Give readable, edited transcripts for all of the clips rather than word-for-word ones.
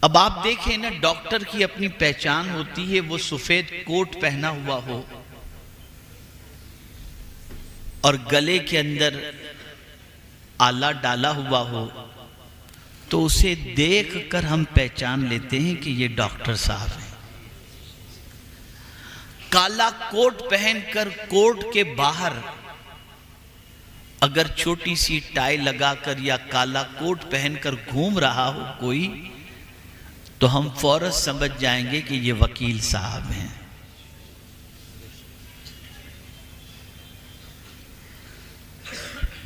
अब आप देखें ना, डॉक्टर की अपनी पहचान होती है, वो सफेद कोट पहना हुआ हो और गले के अंदर आला डाला हुआ हो, तो उसे देखकर हम पहचान लेते हैं कि ये डॉक्टर साहब हैं। काला कोट पहनकर कोट के बाहर अगर छोटी सी टाई लगाकर या काला कोट पहनकर घूम रहा हो कोई, तो हम फौरन समझ जाएंगे कि ये वकील साहब हैं।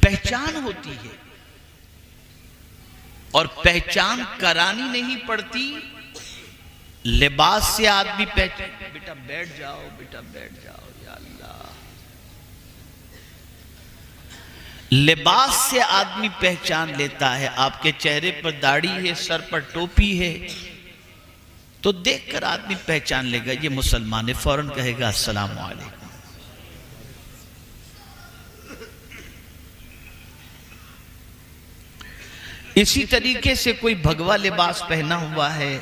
पहचान होती है और पहचान करानी नहीं पड़ती, लिबास से आदमी पहचान। बेटा बैठ जाओ, बेटा बैठ जाओ, या अल्लाह। लिबास से आदमी पहचान लेता है। आपके चेहरे पर दाढ़ी है, सर पर टोपी है, तो देखकर आदमी पहचान लेगा ये मुसलमान है, फौरन कहेगा अस्सलाम वालेकुम। इसी तरीके से कोई भगवा लिबास पहना हुआ है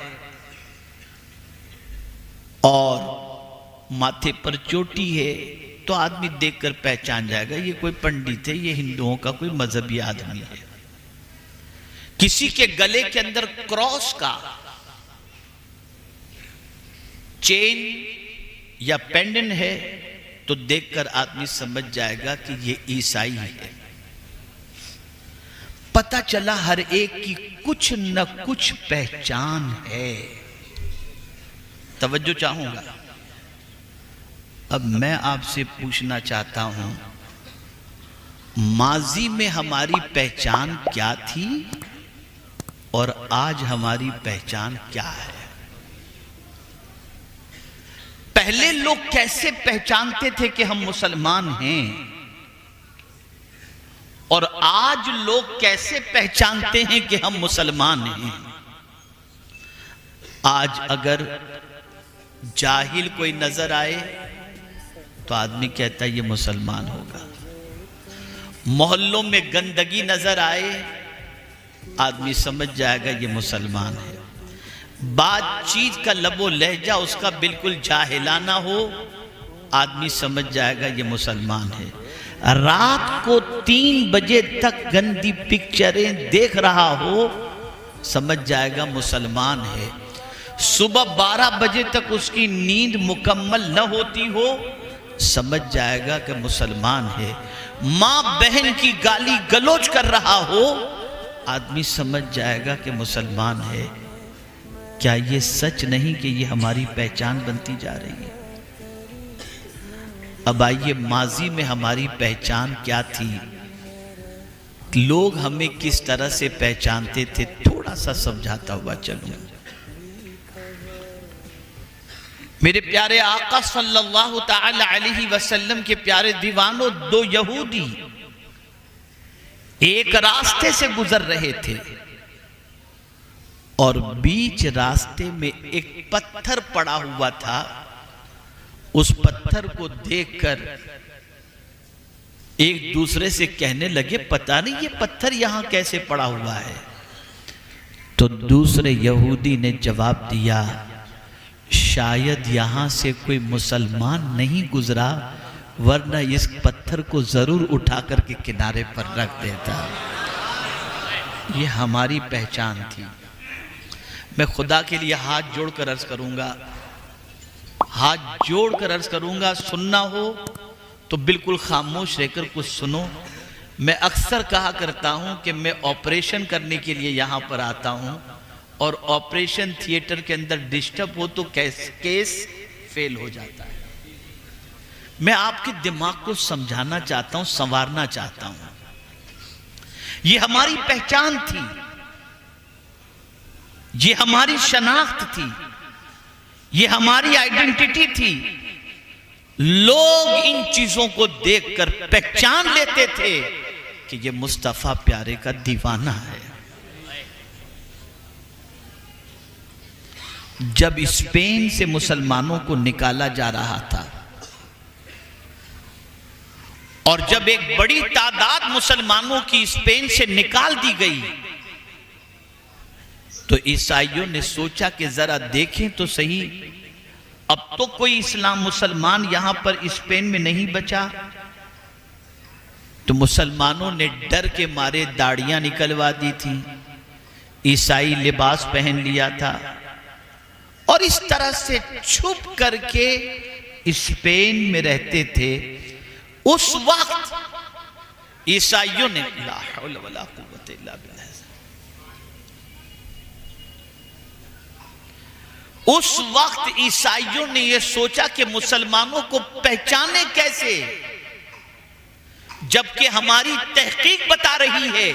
और माथे पर चोटी है, तो आदमी देखकर पहचान जाएगा ये कोई पंडित है, ये हिंदुओं का कोई मजहबी आदमी है। किसी के गले के अंदर क्रॉस का चेन या पेंडेंट है, तो देखकर आदमी समझ जाएगा कि ये ईसाई है। पता चला हर एक की कुछ न कुछ पहचान है। तवज्जो चाहूंगा। अब मैं आपसे पूछना चाहता हूं, माजी में हमारी पहचान क्या थी और आज हमारी पहचान क्या है? पहले लोग कैसे पहचानते थे कि हम मुसलमान हैं, और आज लोग कैसे पहचानते हैं कि हम मुसलमान हैं? आज अगर जाहिल कोई नजर आए तो आदमी कहता है ये मुसलमान होगा। मोहल्लों में गंदगी नजर आए, आदमी समझ जाएगा ये मुसलमान है। बातचीत का लबो लहजा उसका बिल्कुल जाहिलाना हो, आदमी समझ जाएगा ये मुसलमान है। रात को 3 बजे तक गंदी पिक्चरें देख रहा हो, समझ जाएगा मुसलमान है। सुबह 12 बजे तक उसकी नींद मुकम्मल न होती हो, समझ जाएगा कि मुसलमान है। मां बहन की गाली गलौज कर रहा हो, आदमी समझ जाएगा कि मुसलमान है। क्या ये सच नहीं कि ये हमारी पहचान बनती जा रही है? अब आइए, माजी में हमारी पहचान क्या थी, लोग हमें किस तरह से पहचानते थे, थोड़ा सा समझाता हुआ चलूं। मेरे प्यारे आका सल्लल्लाहु ताला अलैहि वसल्लम के प्यारे दीवानों, 2 यहूदी एक रास्ते से गुजर रहे थे और बीच रास्ते में एक पत्थर पड़ा हुआ था। उस पत्थर को देखकर एक दूसरे से कहने लगे, पता नहीं ये पत्थर यहां कैसे पड़ा हुआ है। तो दूसरे यहूदी ने जवाब दिया, शायद यहां से कोई मुसलमान नहीं गुजरा, वरना इस पत्थर को जरूर उठा करके किनारे पर रख देता। ये हमारी पहचान थी। मैं खुदा के लिए हाथ जोड़कर अर्ज करूंगा, हाथ जोड़कर अर्ज करूंगा, सुनना हो तो बिल्कुल खामोश रहकर कुछ सुनो। मैं अक्सर कहा करता हूं कि मैं ऑपरेशन करने के लिए यहां पर आता हूं और ऑपरेशन थिएटर के अंदर डिस्टर्ब हो तो केस फेल हो जाता है। मैं आपके दिमाग को समझाना चाहता हूं, संवारना चाहता हूं। ये हमारी पहचान थी, ये हमारी शनाख्त थी, ये हमारी आइडेंटिटी थी। लोग इन चीजों को देखकर पहचान लेते थे कि ये मुस्तफा प्यारे का दीवाना है। जब स्पेन से मुसलमानों को निकाला जा रहा था और जब एक बड़ी तादाद मुसलमानों की स्पेन से निकाल दी गई, तो ईसाइयों ने सोचा कि जरा देखें तो सही, अब तो कोई इस्लाम मुसलमान यहां पर स्पेन में नहीं बचा। तो मुसलमानों ने डर के मारे दाढ़ियां निकलवा दी थी, ईसाई लिबास पहन लिया था, और इस तरह से छुप करके स्पेन में रहते थे। उस वक्त ईसाइयों ने ला हौल वला कुव्वत इल्ला बिल्लाह, उस वक्त ईसाइयों ने यह सोचा कि मुसलमानों को पहचाने कैसे, जबकि हमारी तहकीक बता रही है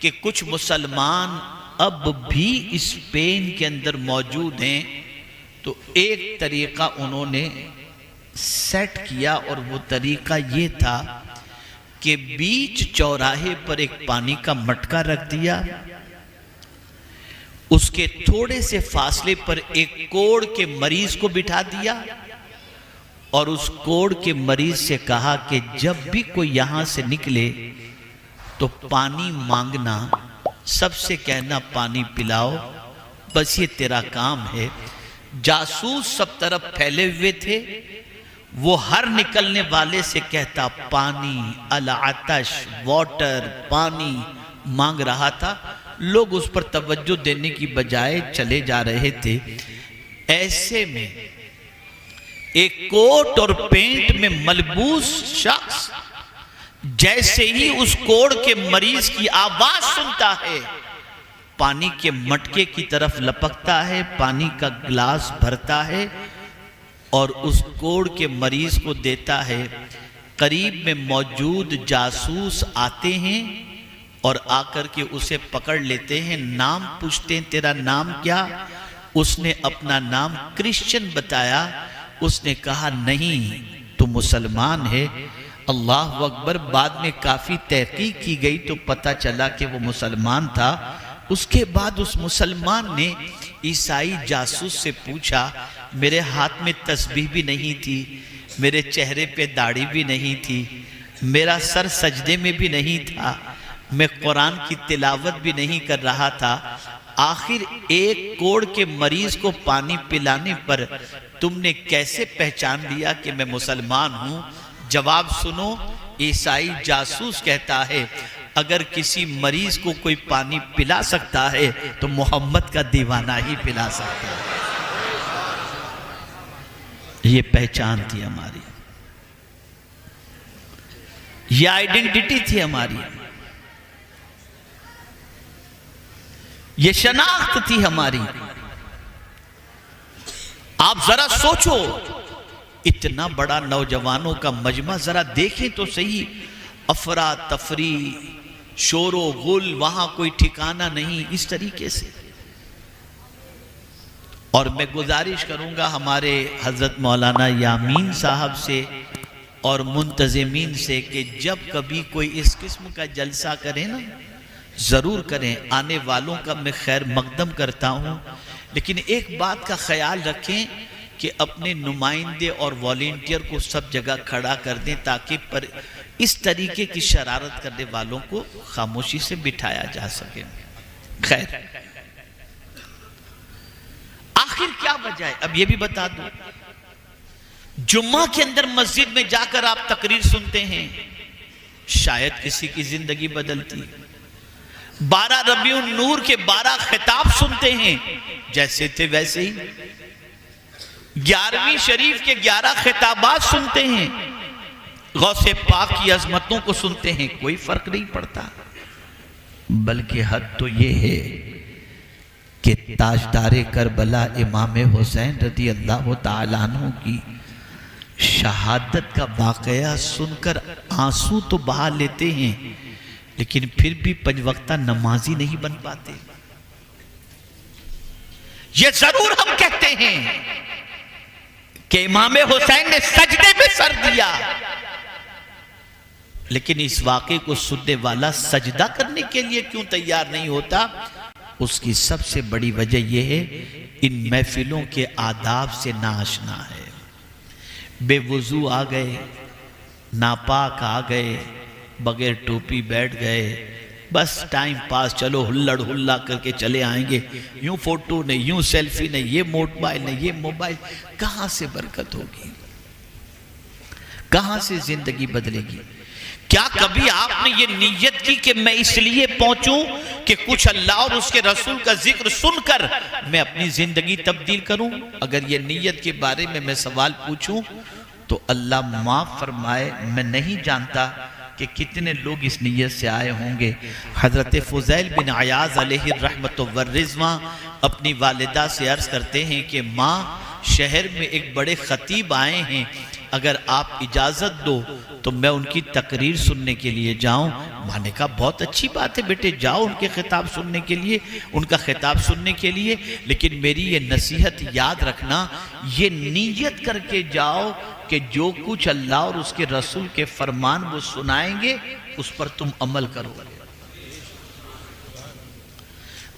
कि कुछ मुसलमान अब भी स्पेन के अंदर मौजूद हैं। तो एक तरीका उन्होंने सेट किया, और वो तरीका ये था कि बीच चौराहे पर एक पानी का मटका रख दिया, उसके थोड़े से फासले पर एक कोढ़ के मरीज को बिठा दिया, और उस कोढ़ के मरीज से कहा कि जब भी कोई यहां से निकले तो पानी मांगना, सबसे कहना पानी पिलाओ, बस ये तेरा काम है। जासूस सब तरफ फैले हुए थे, वो हर निकलने वाले से कहता पानी, अल आतश, वाटर, पानी मांग रहा था। लोग उस पर तवज्जो देने की बजाय चले जा रहे थे। ऐसे में एक कोट और पेंट में मलबूस शख्स जैसे ही उस कोढ़ के मरीज की आवाज सुनता है, पानी के मटके की तरफ लपकता है, पानी का गिलास भरता है और उस कोढ़ के मरीज को देता है। करीब में मौजूद जासूस आते हैं और आकर के उसे पकड़ लेते हैं, नाम पूछते हैं तेरा नाम क्या? उसने अपना नाम क्रिश्चियन बताया। उसने कहा नहीं तो मुसलमान है। अल्लाह अकबर। बाद में काफी तहकीक की गई तो पता चला कि वो मुसलमान था। उसके बाद उस मुसलमान ने ईसाई जासूस से पूछा, मेरे हाथ में तस्बीह भी नहीं थी, मेरे चेहरे पे दाढ़ी भी नहीं थी, मेरा सर सजदे में भी नहीं था, मैं कुरान की तिलावत भी नहीं कर रहा था, आखिर एक कोढ़ के मरीज को पानी पिलाने पर तुमने कैसे पहचान लिया कि मैं मुसलमान हूं? जवाब सुनो। ईसाई जासूस कहता है, अगर किसी मरीज को कोई पानी पिला सकता है तो मोहम्मद का दीवाना ही पिला सकता है। ये पहचान थी हमारी, ये आइडेंटिटी थी हमारी, ये शनाख्त थी हमारी। आप जरा सोचो, इतना बड़ा नौजवानों का मजमा जरा देखें तो सही, अफरा तफरी, शोरो गुल, वहां कोई ठिकाना नहीं, इस तरीके से। और मैं गुजारिश करूंगा हमारे हजरत मौलाना यामीन साहब से और मुंतजिमीन से कि जब कभी कोई इस किस्म का जलसा करें ना, जरूर करें। आने वालों का मैं खैर मकदम करता हूं, लेकिन एक बात का ख्याल रखें कि अपने नुमाइंदे और वॉलेंटियर को सब जगह खड़ा कर दें ताकि पर इस तरीके की शरारत करने वालों को खामोशी से बिठाया जा सके। खैर, आखिर क्या वजह है अब ये भी बता दो। जुम्मा के अंदर मस्जिद में जाकर आप तकरीर सुनते हैं, शायद किसी की जिंदगी बदलती। 12 रबीउन नूर के 12 खिताब सुनते हैं, जैसे थे वैसे ही। 11वीं शरीफ के 11 खिताबात सुनते हैं, गौसे पाक की अजमतों को सुनते हैं, कोई फर्क नहीं पड़ता। बल्कि हद तो यह है कि ताजदारे करबला इमाम हुसैन रज़ी अल्लाह तआला अन्हु की शहादत का वाकया सुनकर आंसू तो बहा लेते हैं, लेकिन फिर भी पंजवक्ता नमाजी नहीं बन पाते। ये जरूर हम कहते हैं कि इमाम हुसैन ने सजदे में सर दिया, लेकिन इस वाक़े को सुनने वाला सजदा करने के लिए क्यों तैयार नहीं होता? उसकी सबसे बड़ी वजह यह है, इन महफिलों के आदाब से नाआशना है। बेवुजू आ गए, नापाक आ गए, बगैर टोपी बैठ गए, बस टाइम पास, चलो हुल्लड़ हुल्ला करके चले आएंगे, यूं फोटो नहीं, यूं सेल्फी नहीं, ये मोबाइल नहीं, ये मोबाइल। कहां से बरकत होगी, कहां से जिंदगी बदलेगी? क्या कभी आपने ये नीयत की कि मैं इसलिए पहुंचूं कि कुछ अल्लाह और उसके रसूल का जिक्र सुनकर मैं अपनी जिंदगी तब्दील करूं? अगर ये नीयत के बारे में मैं सवाल पूछूं तो अल्लाह माफ फरमाए, मैं नहीं जानता कि कितने लोग इस नीयत से आए होंगे। हजरत फुज़ैल बिन अयाज़ अलैहि रहमतु व रिज़वा अपनी वालिदा से अर्ज करते हैं कि माँ, शहर में एक बड़े खतीब आए हैं, अगर आप इजाज़त दो तो मैं उनकी तकरीर सुनने के लिए जाऊं। माँ ने कहा बहुत अच्छी बात है बेटे, जाओ उनके खिताब सुनने के लिए, उनका खिताब सुनने के लिए, लेकिन मेरी ये नसीहत याद रखना, ये नीयत करके जाओ कि जो कुछ अल्लाह और उसके रसूल के फरमान वो सुनाएंगे उस पर तुम अमल करो,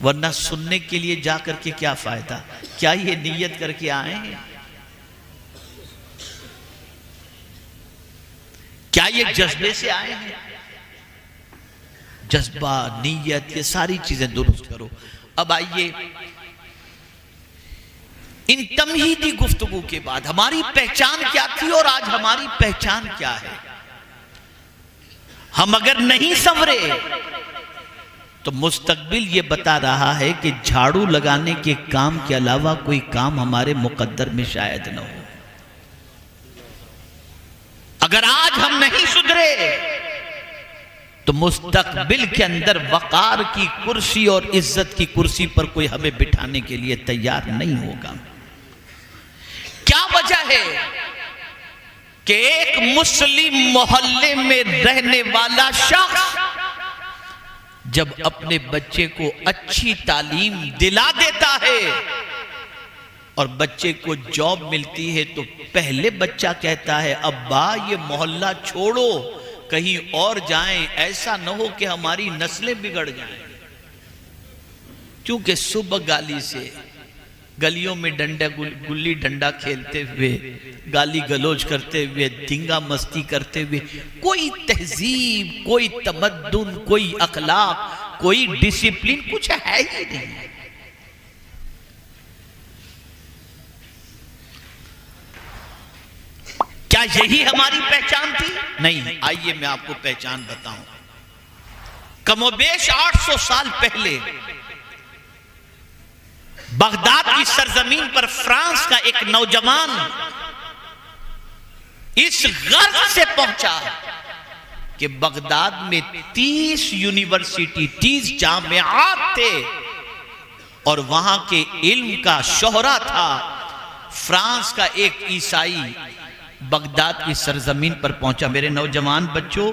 वरना सुनने के लिए जा करके क्या फायदा? क्या ये नीयत करके आए हैं? क्या ये जज्बे से आए हैं? जज्बा, नीयत, ये सारी चीजें दुरुस्त करो। अब आइए, इन तमहीदी गुफ्तगू के बाद हमारी पहचान क्या थी और आज हमारी पहचान क्या है? हम अगर नहीं संवरे तो मुस्तकबिल ये बता रहा है कि झाड़ू लगाने के काम के अलावा कोई काम हमारे मुकद्दर में शायद न हो। अगर आज हम नहीं सुधरे तो मुस्तकबिल के अंदर वकार की कुर्सी और इज्जत की कुर्सी पर कोई हमें बिठाने के लिए तैयार नहीं होगा। क्या वजह है कि एक मुस्लिम मोहल्ले में रहने वाला शख्स जब अपने बच्चे को अच्छी तालीम दिला देता है और बच्चे को जॉब मिलती है तो पहले बच्चा कहता है, अब्बा ये मोहल्ला छोड़ो, कहीं और जाएं, ऐसा न हो कि हमारी नस्लें बिगड़ जाएं। क्योंकि सुबह गाली से, गलियों में डंडा गुल्ली डंडा खेलते हुए, गाली गलोच करते हुए, दंगा मस्ती करते हुए, कोई तहजीब, कोई तमद्दुन, कोई अखलाक, कोई डिसिप्लिन कुछ है ही नहीं। क्या यही हमारी पहचान थी? नहीं। आइए मैं आपको पहचान बताऊं। कमोबेश 800 साल पहले बगदाद की सरजमीन पर फ्रांस का एक नौजवान इस गर्ज से पहुंचा कि बगदाद में 30 यूनिवर्सिटी, 30 जामियात थे और वहां के इल्म का शोहरा था। फ्रांस का एक ईसाई बगदाद की सरजमीन पर पहुंचा। मेरे नौजवान बच्चों,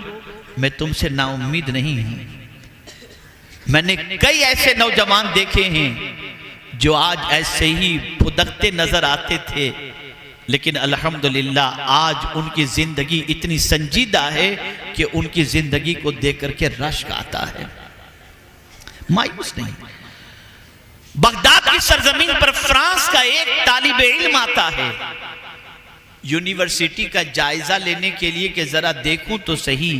मैं तुमसे नाउम्मीद नहीं हूं। मैंने कई ऐसे नौजवान देखे हैं जो आज ऐसे ही फुदकते नजर आते थे, लेकिन अल्हम्दुलिल्लाह आज उनकी जिंदगी इतनी संजीदा है कि उनकी जिंदगी को देख करके रश्क आता है, मायूस नहीं। बगदाद की सरजमीन पर फ्रांस का एक तालिब इल्म आता है यूनिवर्सिटी का जायजा लेने के लिए कि जरा देखूं तो सही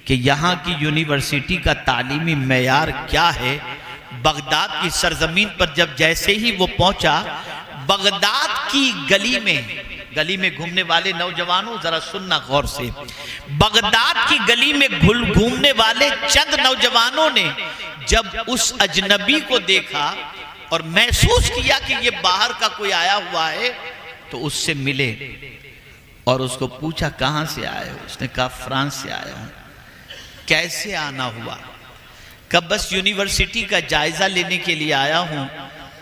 कि यहां की यूनिवर्सिटी का तालीमी मेयार क्या है। बगदाद की सरजमीन पर जब जैसे ही वो पहुंचा, बगदाद की गली में घूमने वाले नौजवानों जरा सुनना गौर से, बगदाद की गली में घूमने वाले चंद नौजवानों ने जब उस अजनबी को देखा और महसूस किया कि ये बाहर का कोई आया हुआ है, तो उससे मिले और उसको पूछा कहां से आए हो? उसने कहा फ्रांस से आया हूं। कैसे आना हुआ? कब? बस यूनिवर्सिटी का जायजा लेने के लिए आया हूं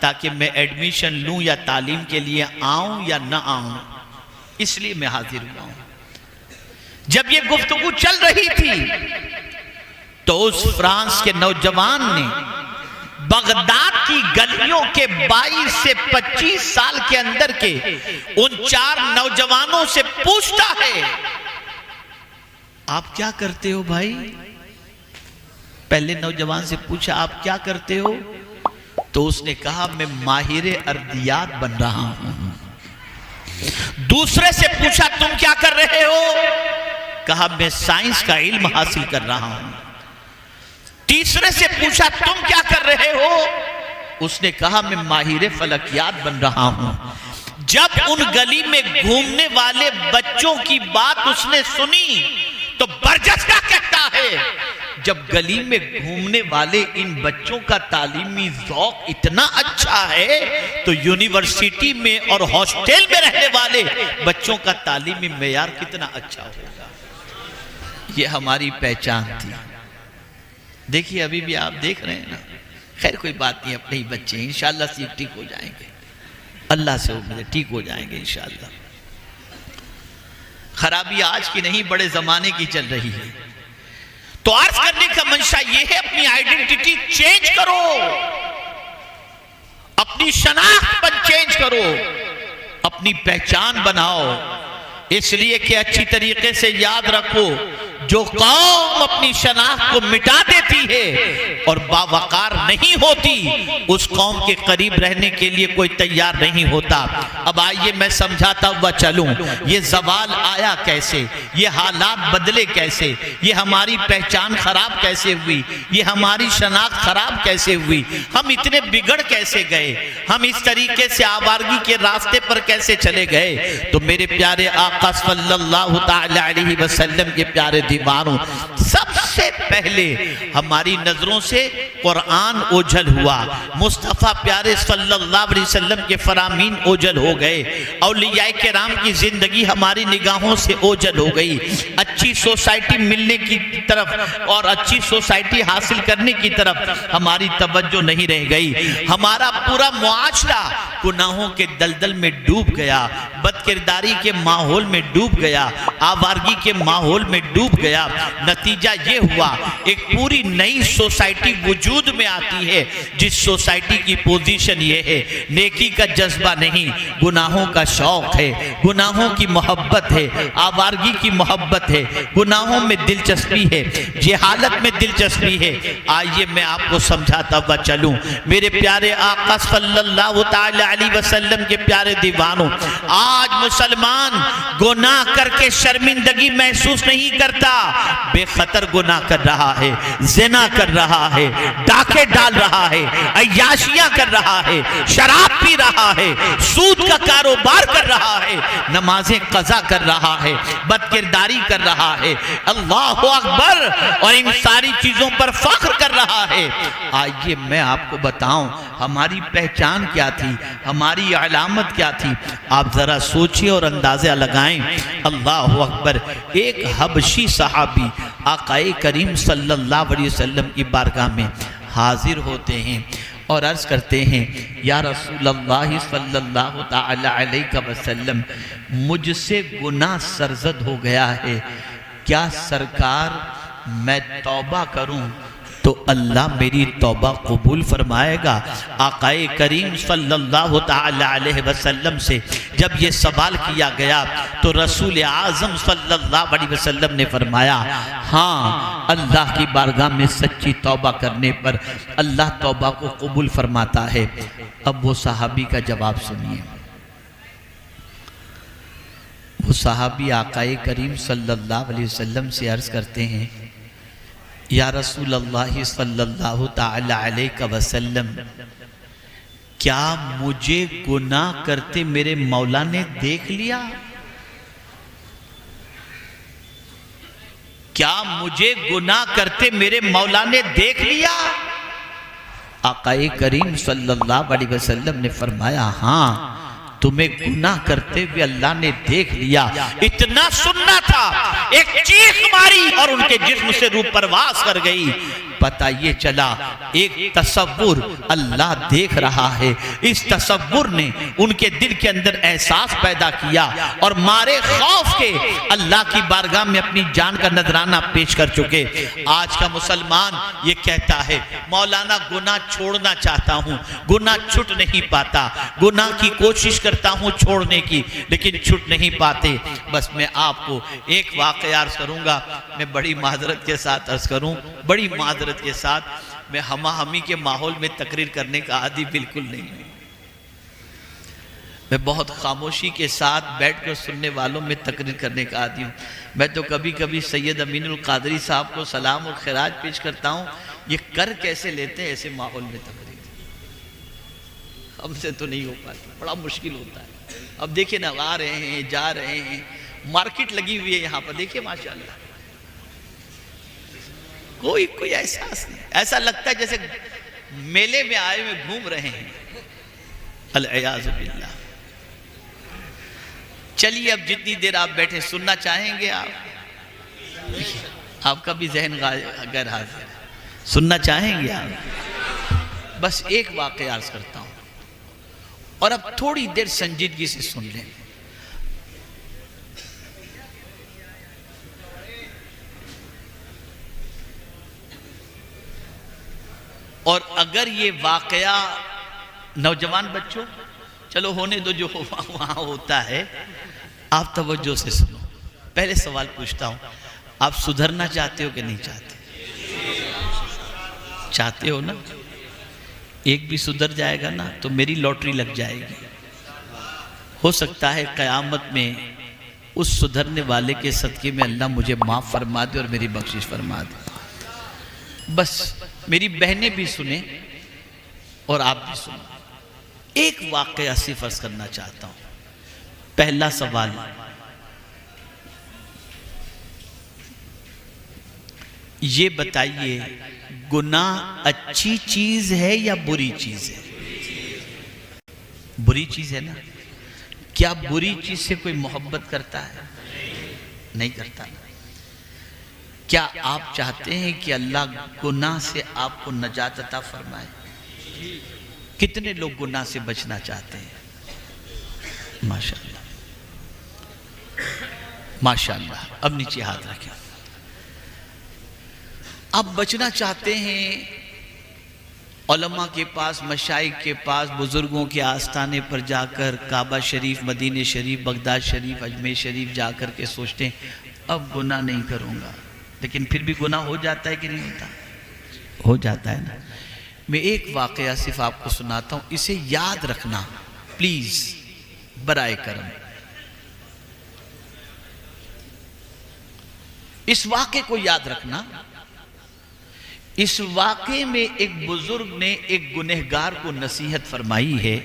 ताकि मैं एडमिशन लूं या तालीम के लिए आऊं या ना आऊं, इसलिए मैं हाजिर हुआ हूं। जब ये गुफ्तगू चल रही थी तो उस फ्रांस के नौजवान ने बगदाद की गलियों के 22 से 25 साल के अंदर के उन 4 नौजवानों से पूछता है, आप क्या करते हो भाई? पहले नौजवान से पूछा आप क्या करते हो, तो उसने कहा मैं माहिर अर्दियात बन रहा हूं। दूसरे से पूछा तुम क्या कर रहे हो? कहा मैं साइंस का इल्म हासिल कर रहा हूं। तीसरे से पूछा तुम क्या कर रहे हो? उसने कहा मैं माहिर फलकियात बन रहा हूं। जब उन गली में घूमने वाले बच्चों की बात उसने सुनी तो बरजस्ता कहता है जब गली में घूमने वाले इन बच्चों का तालीमी ज़ौक़ इतना अच्छा है तो यूनिवर्सिटी में और हॉस्टल में रहने वाले बच्चों का तालीमी मेयार कितना अच्छा होगा। ये हमारी पहचान थी। देखिए अभी भी आप देख रहे हैं ना, खैर कोई बात नहीं, अपने ही बच्चे हैं, इंशाअल्लाह सीख ठीक हो जाएंगे, अल्लाह से उम्मीद है ठीक हो जाएंगे इंशाअल्लाह। खराबी आज की नहीं, बड़े जमाने की चल रही है। तो अर्ज करने का मंशा यह है अपनी आइडेंटिटी चेंज करो, अपनी शनाख्त पर चेंज करो, अपनी पहचान बनाओ, इसलिए कि अच्छी तरीके से याद रखो जो कौम अपनी शनाख्त को मिटा देती है और बावकार नहीं होती उस कौम के करीब रहने के लिए कोई तैयार नहीं होता। अब आइए मैं समझाता हुआ चलूं, ये जवाल आया कैसे, ये हालात बदले कैसे, ये हमारी पहचान खराब कैसे हुई, ये हमारी शनाख्त खराब कैसे हुई, हम इतने बिगड़ कैसे गए, हम इस तरीके से आवारगी के रास्ते पर कैसे चले गए। तो मेरे प्यारे आका सल्लल्लाहु तआला अलैहि वसल्लम के प्यारे दीवानों, सबसे पहले हमारी नजरों से कुरान ओझल हुआ, मुस्तफ़ा प्यारे सल्लल्लाहु अलैहि वसल्लम के फरामीन ओझल हो गए, औलिया किराम की जिंदगी हमारी निगाहों से ओझल हो गई। अच्छी सोसाइटी मिलने की तरफ और अच्छी सोसाइटी हासिल करने की तरफ हमारी तवज्जो नहीं रह गई। हमारा पूरा मुआशरा गुनाहों के दलदल में डूब गया, बदकिरदारी के माहौल में डूब गया, आवारगी के माहौल में डूब गया। नतीजा ये हुआ एक पूरी नई सोसाइटी वजूद में आती है जिस सोसाइटी की पोजीशन ये है नेकी का जज्बा नहीं, गुनाहों का शौक है, गुनाहों की मोहब्बत है, आवारगी की मोहब्बत है, गुनाहों में दिलचस्पी है, जहालत में दिलचस्पी है। आइए मैं आपको समझाता हुआ चलूं, मेरे प्यारे आका सल्लल्लाहु तआला अलैहि वसल्लम के प्यारे दीवानों, आज मुसलमान गुनाह करके शर्मिंदगी महसूस नहीं करता, बेखतर गुनाह कर रहा है, ज़िना कर रहा है, डाके डाल रहा है, अय्याशियां कर रहा है, शराब पी रहा है, सूद का कारोबार कर रहा है, नमाजें कज़ा कर रहा है, बदकिरदारी कर रहा है, अल्लाहु अकबर, और इन सारी चीजों पर फख्र कर रहा है। आइए मैं आपको बताऊं हमारी पहचान क्या थी, हमारी अलामत क्या थी। आप जरा सोचिए और अंदाजा लगाएं। अल्लाहु अकबर, एक हबशी सहाबी आकाए करीम सल्लल्लाहु अलैहि वसल्लम की बारगाह में हाजिर होते हैं और अर्ज करते हैं, या रसूलल्लाह सल्लल्लाहु तआला अलैहि वसल्लम, मुझसे गुनाह सरजद हो गया है, क्या सरकार मैं तौबा करूं तो अल्लाह मेरी तौबा कबूल फरमाएगा। आकाए करीम सल्लल्लाहु तआला अलैहि वसल्लम से जब ये सवाल किया गया तो रसूल आज़म सल्लल्लाहु अलैहि वसल्लम ने फरमाया, हाँ, अल्लाह की बारगाह में सच्ची तौबा करने पर अल्लाह तौबा को कबूल फरमाता है। अब वो सहाबी का जवाब सुनिए। वो सहाबी आकाए करीम सल्लल्लाहु अलैहि वसल्लम से अर्ज करते हैं, या रसूलल्लाह सल्लल्लाहु तआला अलैहि वसल्लम, क्या मुझे गुनाह करते मेरे मौला ने देख लिया? क्या मुझे गुनाह करते मेरे मौला ने देख लिया? आकाए करीम सल्लल्लाहु अलैहि वसल्लम ने फरमाया, हाँ, तुम्हें गुनाह करते हुए अल्लाह ने देख लिया। इतना सुनना था, एक चीख मारी और उनके जिस्म से रूह परवास कर गई। पता ये चला एक तसव्वुर अल्लाह देख रहा है, इस तसव्वुर ने उनके दिल के अंदर एहसास पैदा किया और मारे खौफ के अल्लाह की बारगाह में अपनी जान का नजराना पेश कर चुके। आज का मुसलमान ये कहता है, मौलाना गुनाह छोड़ना चाहता हूँ, गुनाह छूट नहीं पाता, गुनाह की कोशिश करता हूँ छोड़ने की, लेकिन छूट नहीं पाते। बस मैं आपको एक वाक़या अर्ज करूँगा, मैं बड़ी माजरत के साथ अर्ज करूँ, बड़ी माजरत के साथ, मैं हमाहमी के माहौल में तकरीर करने का आदी बिल्कुल नहीं हूं। मैं बहुत खामोशी के साथ बैठकर सुनने वालों में तकरीर करने का आदी हूं। मैं तो कभी कभी सैयद अमीनुल कादरी साहब को सलाम और खिराज पेश करता हूं, ये कर कैसे लेते हैं ऐसे माहौल में तकरीर? हमसे तो नहीं हो पाता, बड़ा मुश्किल होता है। अब देखिए ना, आ रहे हैं जा रहे हैं, मार्केट लगी हुई है यहाँ पर, देखिए माशाल्लाह, कोई कोई एहसास नहीं, ऐसा लगता है जैसे मेले में आए हुए घूम रहे हैं। अल-इयाज़ु बिल्लाह। चलिए अब जितनी देर आप बैठे, सुनना चाहेंगे आप? आपका भी जहन गैर हाजिर है, सुनना चाहेंगे आप? बस एक वाक़या अर्ज करता हूं और अब थोड़ी देर संजीदगी से सुन लें। और अगर ये वाक़या नौजवान बच्चों, चलो होने दो जो वहां होता है, आप तवज्जो से सुनो। पहले सवाल पूछता हूं, आप सुधरना चाहते हो कि नहीं चाहते? चाहते हो ना? एक भी सुधर जाएगा ना तो मेरी लॉटरी लग जाएगी। हो सकता है क़यामत में उस सुधरने वाले के सदक़े में अल्लाह मुझे माफ़ फरमा दे और मेरी बख्शिश फरमा दे। बस मेरी बहनें भी सुने और आप भी सुनो। एक वाक़या सिर्फ अर्ज़ करना चाहता हूँ। पहला सवाल, ये बताइए, गुनाह अच्छी चीज है या बुरी चीज है? बुरी चीज है ना? क्या बुरी चीज से कोई मोहब्बत करता है? नहीं करता। क्या आप चाहते हैं कि अल्लाह गुनाह से आपको नजात अता फरमाए? कितने लोग गुनाह से बचना चाहते हैं? माशाअल्लाह माशाअल्लाह। अब नीचे हाथ रखें। आप बचना चाहते हैं, उलमा के पास, मशाइख के पास, बुजुर्गों के आस्थाने पर जाकर, काबा शरीफ, मदीने शरीफ, बगदाद शरीफ, अजमेर शरीफ जाकर के सोचते हैं अब गुनाह नहीं करूँगा, लेकिन फिर भी गुनाह हो जाता है कि नहीं होता? हो जाता है ना। मैं एक वाक़या सिर्फ आपको सुनाता हूँ, इसे याद रखना प्लीज़, बराए करम। इस वाक़े को याद रखना। इस वाक़े में एक बुजुर्ग ने एक गुनहगार को नसीहत फरमाई है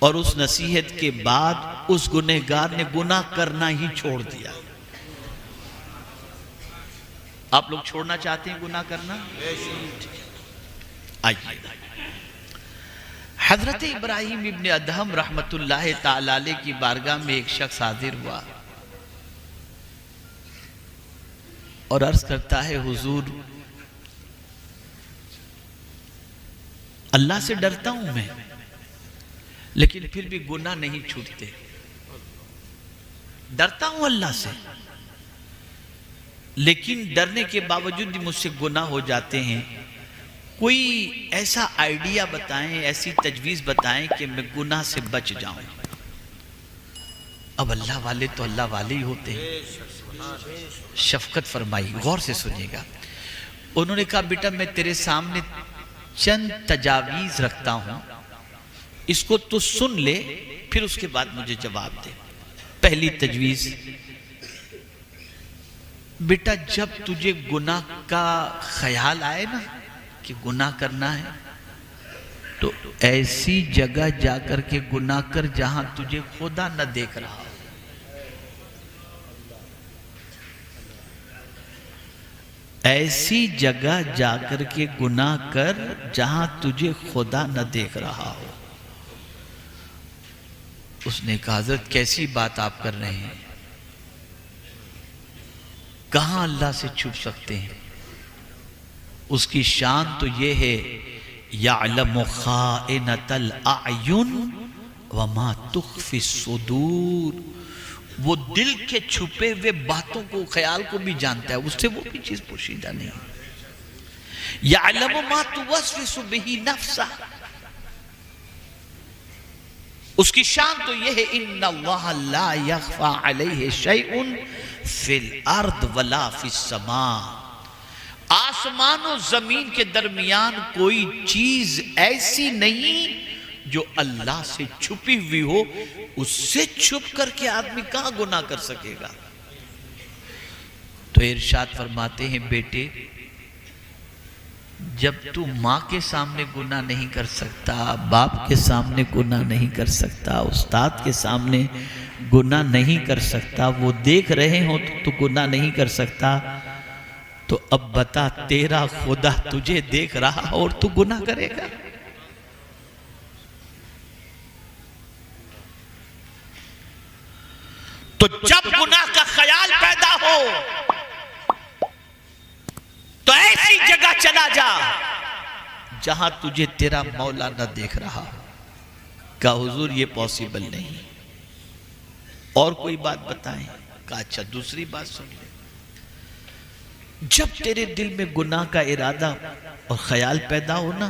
और उस नसीहत के बाद उस गुनहगार ने गुनाह करना ही छोड़ दिया। आप लोग छोड़ना चाहते हैं गुनाह करना? आइए, हजरत इब्राहिम इब्ने अदहम रहमतुल्लाह ताला अलैह की बारगाह में एक शख्स हाजिर हुआ और अर्ज करता है, हुजूर अल्लाह से डरता हूं मैं, लेकिन फिर भी गुनाह नहीं छूटते। डरता हूं अल्लाह से, लेकिन डरने के बावजूद भी मुझसे गुनाह हो जाते हैं। कोई ऐसा आइडिया बताएं, ऐसी तजवीज़ बताएं कि मैं गुनाह से बच जाऊं। अब अल्लाह वाले तो अल्लाह वाले ही होते हैं। शफकत फरमाई, गौर से सुनिएगा। उन्होंने कहा, बेटा मैं तेरे सामने चंद तजावीज रखता हूं, इसको तो सुन ले, फिर उसके बाद मुझे जवाब दे। पहली तजवीज, बेटा जब तुझे गुनाह का ख्याल आए ना कि गुनाह करना है, तो ऐसी जगह जाकर के गुनाह कर जहां तुझे खुदा न देख रहा हो। ऐसी जगह जाकर के गुनाह कर जहां तुझे खुदा न देख रहा हो। उसने कहा, हज़रत कैसी बात आप कर रहे हैं? कहां अल्लाह से छुप सकते हैं? उसकी शान तो ये है, यअलमु खाइनतल अयुन व मा तुख्फी सुदूर। वो दिल के छुपे हुए बातों को, ख्याल को भी जानता है, उससे वो भी चीज पोशीदा नहीं। यअलमु मा तुवस्विसु बिही नफ्सा। उसकी शान तो यह है, इन्नल्लाह ला यख्फा अलैहि शैउन फिल अर्द वला फिस समा। आसमान और जमीन के दरमियान कोई चीज ऐसी नहीं जो अल्लाह से छुपी हुई हो। उससे छुप करके आदमी कहां गुनाह कर सकेगा? तो इरशाद फरमाते हैं, बेटे जब तू माँ के सामने गुनाह नहीं कर सकता, बाप के सामने गुनाह नहीं कर सकता, उस्ताद के सामने गुनाह नहीं कर सकता, वो देख रहे हो तो तू गुनाह नहीं कर सकता, तो अब बता तेरा खुदा तुझे देख रहा और तू गुनाह करेगा? तो जब गुनाह का ख्याल पैदा हो तो ऐसी जगह चला जा जहां तुझे तेरा मौला न देख रहा हो। का हुजूर ये पॉसिबल नहीं। और कोई बात बताएं? का अच्छा दूसरी बात सुन ले। जब तेरे दिल में गुनाह का इरादा और ख्याल पैदा हो ना,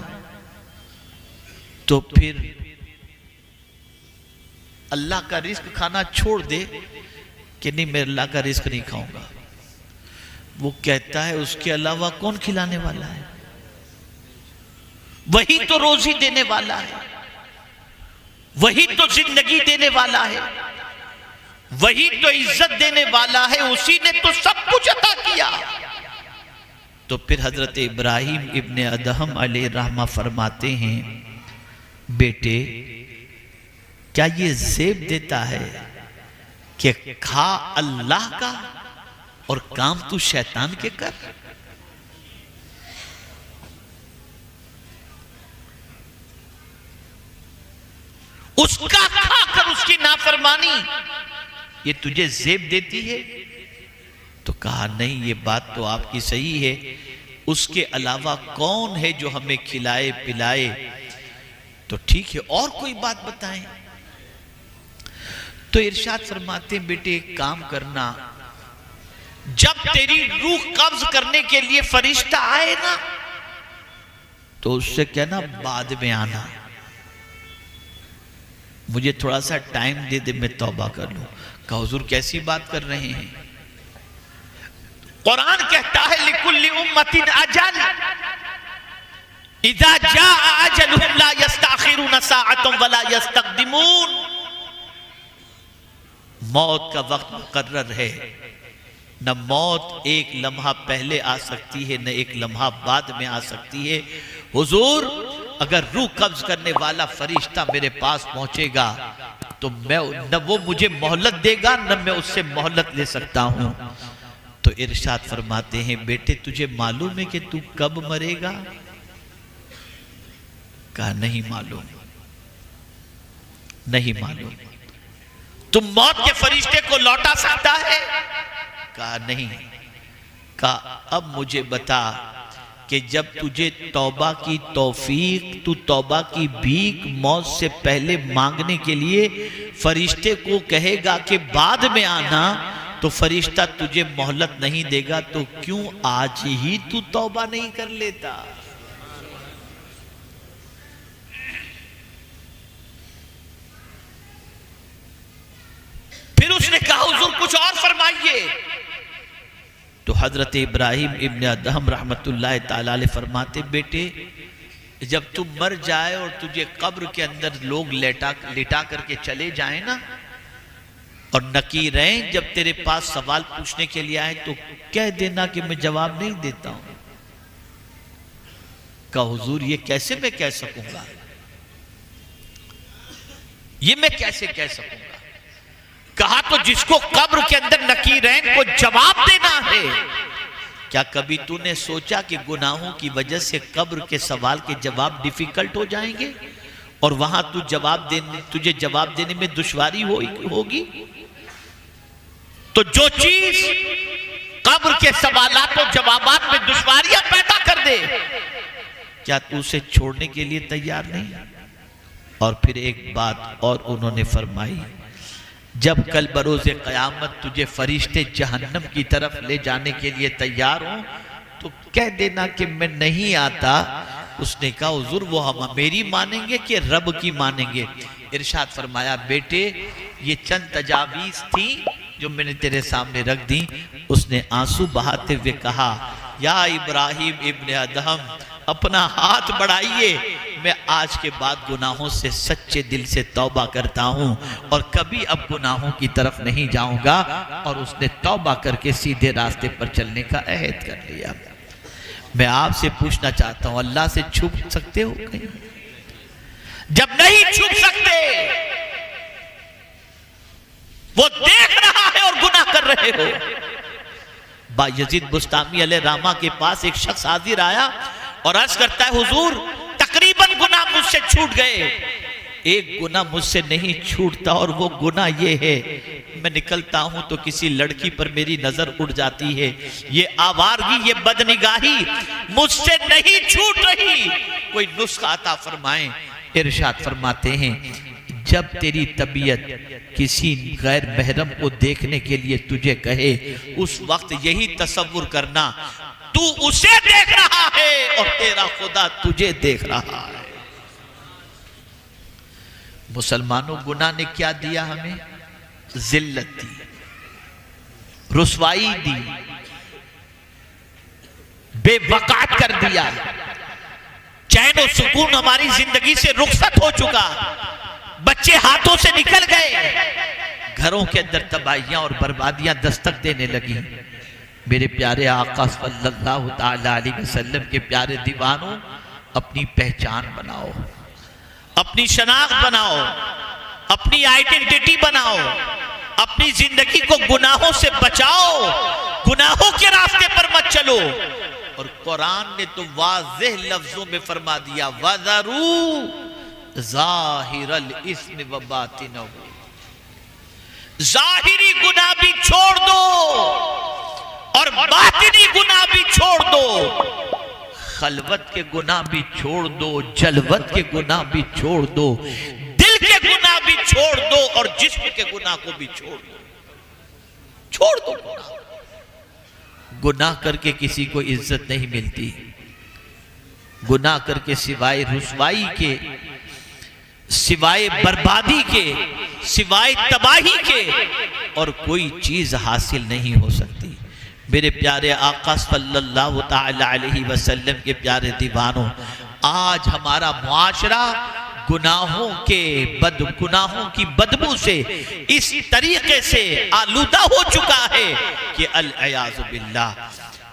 तो फिर अल्लाह का रिस्क खाना छोड़ दे कि नहीं मैं अल्लाह का रिस्क नहीं खाऊंगा। वो कहता है उसके अलावा कौन खिलाने वाला है? वही तो रोजी देने वाला है, वही तो जिंदगी देने वाला है, वही तो इज्जत देने वाला है, उसी ने तो सब कुछ अता किया। तो फिर हजरत इब्राहिम इब्ने अदहम अलैहि रहमा फरमाते हैं, बेटे क्या ये ज़ेब देता है कि खा अल्लाह का और काम तू शैतान के कर? उसका खाकर उसकी नाफरमानी ये तुझे ज़ेब देती है? तो कहा नहीं, ये बात तो आपकी सही है, उसके अलावा कौन है जो हमें खिलाए पिलाए? तो ठीक है, और कोई बात बताएं? तो इरशाद फरमाते हैं, बेटे एक काम करना, जब तेरी रूह कब्ज करने के लिए फरिश्ता आए ना, तो उससे कहना बाद में आना, मुझे थोड़ा सा टाइम दे दे, मैं तौबा कर लूं। कहा हुजूर कैसी बात कर रहे हैं? कुरान कहता है लिकुल्लि उम्मतिन अजल इज़ा जाअ अजलुहुम ला यस्तअखिरुन साअतन वला यस्तक़दिमून। मौत का वक्त मुकर्रर है, न मौत एक लम्हा पहले आ सकती है, न एक लम्हा बाद में आ सकती है। हुजूर अगर रूह कब्ज करने वाला फरिश्ता मेरे पास पहुंचेगा तो मैं न वो मुझे मोहलत देगा न मैं उससे मोहलत ले सकता हूं। तो इरशाद फरमाते हैं, बेटे तुझे मालूम है कि तू कब मरेगा? कहा नहीं मालूम, नहीं मालूम। तुम मौत के फरिश्ते को लौटा सकता है? कहा नहीं। कहा अब मुझे बता कि जब तुझे तौबा की तौफीक, तू तौबा की भीख मौत से पहले मांगने के लिए फरिश्ते को कहेगा कि बाद में आना, तो फरिश्ता तुझे मोहलत नहीं देगा, तो क्यों आज ही तू तौबा नहीं कर लेता? फिर उसने कहा हुजूर कुछ और फरमाइए। तो हजरत इब्राहिम इब्ने अदहम रहमतुल्लाह ताला अलैह फरमाते, बेटे जब तू मर जाए और तुझे कब्र के अंदर लोग लेटा करके चले जाए ना, और नकीरें जब तेरे पास सवाल पूछने के लिए आए, तो कह देना कि मैं जवाब नहीं देता हूं। कहा हुजूर ये कैसे मैं कह सकूंगा, ये मैं कैसे कह सकूंगा? कहा तो जिसको कब्र के अंदर नकीरैन को जवाब देना है, क्या कभी तूने सोचा कि गुनाहों की वजह से कब्र के सवाल के जवाब डिफिकल्ट हो जाएंगे और वहां तुझे जवाब देने में दुश्वारी होगी? तो जो चीज कब्र के सवालात और जवाबात में दुश्वारियां पैदा कर दे, क्या तू उसे छोड़ने के लिए तैयार नहीं? और फिर एक बात और उन्होंने फरमाई, जब कल बरोज़े क़यामत तुझे फरिश्ते जहन्नम की तरफ ले जाने के लिए तैयार हो, तो कह देना कि मैं नहीं आता। उसने कहा हुजूर वो हम मेरी मानेंगे कि रब की मानेंगे? इरशाद फरमाया, बेटे ये चंद तजावीज़ थी जो मैंने तेरे सामने रख दी। उसने आंसू बहाते हुए कहा, या इब्राहिम इब्ने अदहम अपना हाथ बढ़ाइए, मैं आज के बाद गुनाहों से सच्चे दिल से तौबा करता हूं और कभी अब गुनाहों की तरफ नहीं जाऊंगा। और उसने तौबा करके सीधे रास्ते पर चलने का अहद कर लिया। मैं आपसे पूछना चाहता हूं, अल्लाह से छुप सकते हो कहीं? जब नहीं छुप सकते, वो देख रहा है और गुनाह कर रहे हो। बायजीद बुस्तामी अलैहि रहमा के पास एक शख्स हाजिर आया और अर्ज करता है, हुजूर तकरीबन गुनाह मुझसे छूट गए, एक गुनाह मुझसे नहीं छूटता और वो गुनाह ये है, मैं निकलता हूं तो किसी लड़की पर मेरी नजर उड़ जाती है, ये आवारगी, ये बदनिगाही मुझसे नहीं छूट रही, कोई नुस्खा अता फरमाएं। इरशाद फरमाते हैं, जब तेरी तबीयत किसी गैर महरम को देखने के लिए तुझे कहे, उस वक्त यही तसव्वुर करना तू उसे देख रहा है और तेरा खुदा तुझे देख रहा है। मुसलमानों, गुनाह ने क्या दिया हमें? जिल्लत दी, रुसवाई दी, बेवकात कर दिया, चैन और सुकून हमारी जिंदगी से रुखसत हो चुका, बच्चे हाथों से निकल गए, घरों के अंदर तबाहियां और बर्बादियां दस्तक देने लगी। मेरे प्यारे आका सल्लल्लाहु ताला अलैहि वसल्लम के प्यारे दीवानों, अपनी पहचान बनाओ, अपनी शनाख्त बनाओ, अपनी आइडेंटिटी बनाओ, अपनी जिंदगी को गुनाहों से बचाओ, गुनाहों के रास्ते पर मत चलो। और कुरान ने तो वाज़ेह लफ्जों में फरमा दिया, वज़रू ज़ाहिरल इस्म व बातिनहु, जाहिरी गुनाह भी छोड़ दो और बातिनी गुनाह भी छोड़ दो, खलवत के गुनाह भी छोड़ दो, जलवत के गुनाह भी छोड़ दो, दिल के गुनाह भी छोड़ दो और जिस्म के गुनाह को भी छोड़ दो, छोड़ दो गुनाह। गुनाह करके किसी को इज्जत नहीं मिलती, गुनाह करके सिवाय रुसवाई के, सिवाय बर्बादी के, सिवाय तबाही के और कोई चीज हासिल नहीं हो सकती। मेरे प्यारे आका सल्लल्लाहु ताला अलैहि वसल्लम के प्यारे दीवानों, आज हमारा मुआशरा गुनाहों की बदबू से इस तरीके से आलूदा हो चुका है कि अल-अयाज़ु बिल्लाह,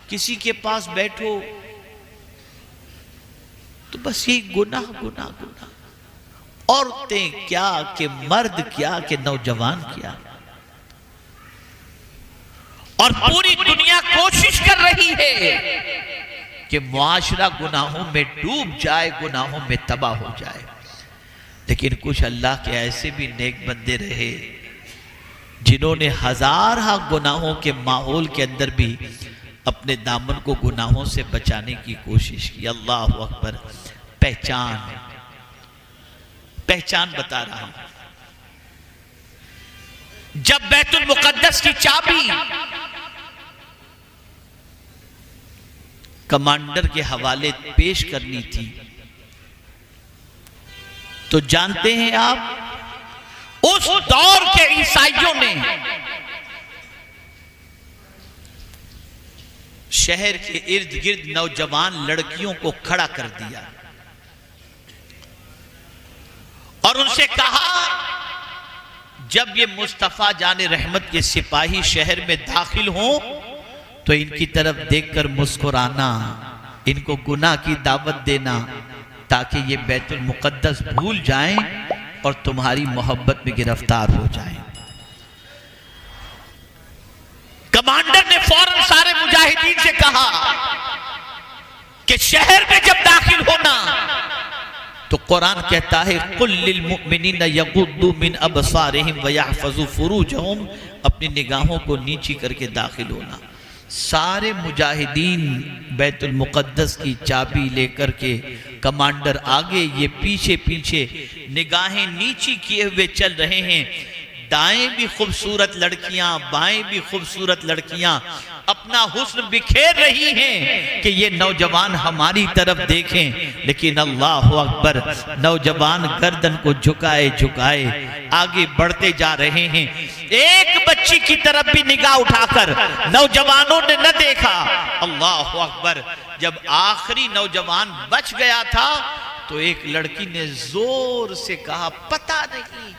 किसी के पास बैठो तो बस ये गुनाह गुनाह गुनाह, औरतें क्या कि मर्द क्या कि नौजवान क्या, और पूरी दुनिया कोशिश कर रही है कि मुआशरा गुनाहों में डूब जाए, गुनाहों में तबाह हो जाए। लेकिन कुछ अल्लाह के ऐसे भी नेक बंदे रहे जिन्होंने हजार गुनाहों के माहौल के अंदर भी अपने दामन को गुनाहों से बचाने की कोशिश की। अल्लाह अकबर। पहचान बता रहा हूं। जब बैतुल मुकद्दस की चाबी कमांडर के हवाले पेश करनी थी तो जानते हैं आप, उस दौर के ईसाइयों ने शहर के इर्द गिर्द नौजवान लड़कियों को खड़ा कर दिया और उनसे कहा, जब ये मुस्तफा जाने रहमत के सिपाही शहर में दाखिल हों तो इनकी तरफ देखकर मुस्कुराना, इनको गुनाह की दावत देना ताकि ये बैतुल मुकद्दस भूल जाएं और तुम्हारी मोहब्बत में गिरफ्तार हो जाएं। कमांडर ने फौरन सारे मुजाहिदीन से कहा कि शहर में जब दाखिल होना तो कुरान कहता है, कुल लिल मुमिनीन यगुद्दू मिन अबसारिहिम व यहफज़ू फुरूजहुम, अपनी निगाहों को नीची करके दाखिल होना। सारे मुजाहिदीन बैतुल मुकद्दस की चाबी लेकर के, कमांडर आगे, ये पीछे पीछे निगाहें नीची किए हुए चल रहे हैं। दाएं भी खूबसूरत लड़कियां, बाएं भी खूबसूरत लड़कियां अपना हुस्न बिखेर रही हैं कि ये नौजवान हमारी तरफ देखें। लेकिन अल्लाह अकबर, नौजवान गर्दन को झुकाए झुकाए आगे बढ़ते जा रहे हैं। एक बच्ची की तरफ भी निगाह उठाकर नौजवानों ने न देखा। अल्लाह अकबर। जब आखिरी नौजवान बच गया था तो एक लड़की ने जोर से कहा, पता नहीं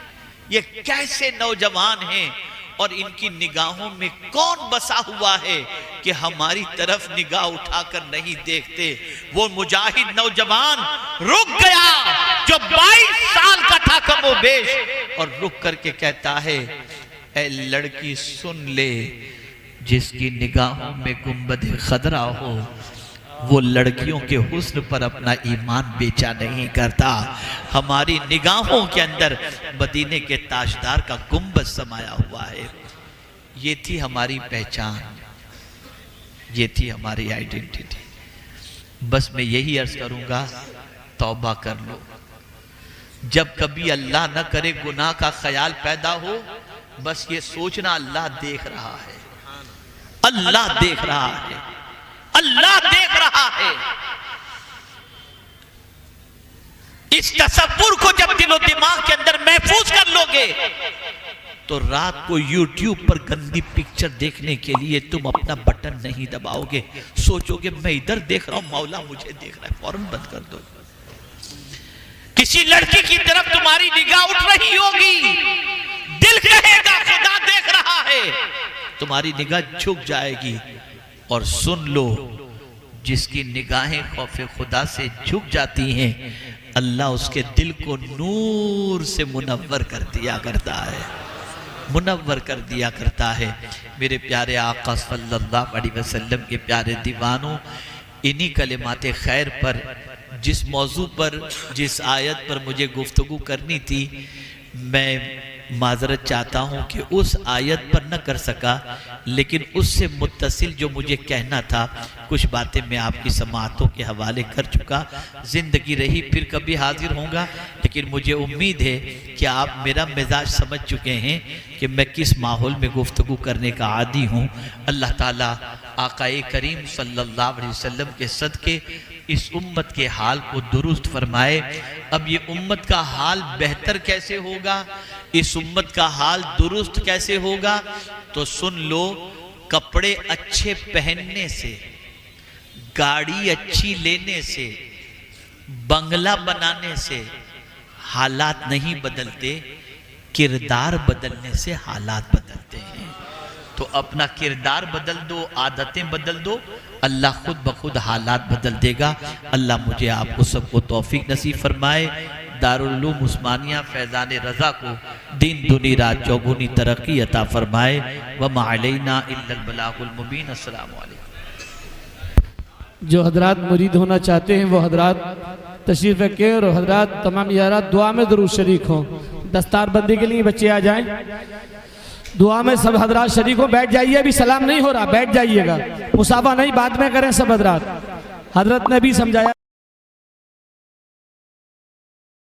ये कैसे नौजवान हैं और इनकी निगाहों में कौन बसा हुआ है कि हमारी तरफ निगाह उठाकर नहीं देखते। वो मुजाहिद नौजवान रुक गया जो 22 साल का था कमोबेश, और रुक करके कहता है, ऐ लड़की सुन ले, जिसकी निगाहों में गुंबद खदरा हो वो लड़कियों के हुस्न पर अपना ईमान बेचा नहीं करता। हमारी निगाहों के अंदर मदीने के ताजदार का गुंबद समाया हुआ है। ये थी हमारी पहचान, ये थी हमारी आइडेंटिटी। बस मैं यही अर्ज करूंगा, तौबा कर लो। जब कभी अल्लाह न करे गुनाह का ख्याल पैदा हो, बस ये सोचना अल्लाह देख रहा है, अल्लाह देख रहा है, अल्लाह देख रहा है। इस तसव्वुर को जब दिलो दिमाग के अंदर महफूज कर लोगे तो रात को YouTube पर गंदी पिक्चर देखने के लिए तुम अपना बटन नहीं दबाओगे। सोचोगे मैं इधर देख रहा हूं, मौला मुझे देख रहा है, फौरन बंद कर दो। किसी लड़की की तरफ तुम्हारी निगाह उठ रही होगी, दिल कहेगा खुदा देख रहा है, तुम्हारी निगाह झुक जाएगी। और सुन लो, जिसकी निगाहें खौफे खुदा से झुक जाती हैं, अल्लाह उसके दिल को नूर से मुनव्वर कर दिया करता है, मुनव्वर कर दिया करता है। मेरे प्यारे आका सल्लल्लाहु अलैहि वसल्लम के प्यारे दीवानों, इन्हीं कलिमाते खैर पर, जिस मौजू पर, जिस आयत पर मुझे गुफ्तगू करनी थी, मैं माजरत चाहता हूं कि उस आयत पर न कर सका, लेकिन उससे मुत्तसिल जो मुझे कहना था कुछ बातें मैं आपकी समाअतों के हवाले कर चुका। जिंदगी रही फिर कभी हाजिर होऊंगा, लेकिन मुझे उम्मीद है कि आप मेरा मिजाज समझ चुके हैं कि मैं किस माहौल में गुफ्तगू करने का आदी हूँ। अल्लाह ताला आकाए करीम सल्लल्लाहु अलैहि वसल्लम के सदके इस उम्मत के हाल को दुरुस्त फरमाए। अब ये उम्मत का हाल बेहतर कैसे होगा, इस उम्मत का हाल दुरुस्त कैसे होगा, तो सुन लो, कपड़े अच्छे पहनने से, गाड़ी अच्छी लेने से, बंगला बनाने से हालात नहीं बदलते, किरदार बदलने से हालात बदलते हैं। तो अपना किरदार बदल दो, आदतें बदल दो, अल्लाह खुद ब खुद हालात बदल देगा। अल्लाह मुझे आपको सबको तौफीक नसीब फरमाए। दारुल उलूम उस्मानिया फैज़ान रज़ा को दिन दुनी रात चौगुनी तरक्की अता फरमाए। व मा अलैना इल्लल बलागुल मुबीन। अस्सलामु अलैकुम। जो हजरात मुरीद होना चाहते हैं वो हजरात तशरीफ़ रखें, और हजरात तमाम यारात दुआ में ज़रूर शरीक हों। दस्तार बंदी के लिए बच्चे आ जाएं, दुआ में सब हजरात शरीक हो। बैठ जाइए, अभी सलाम नहीं हो रहा, बैठ जाइएगा, मुसाफा नहीं बाद में करें सब हजरात। हजरत ने भी समझाया।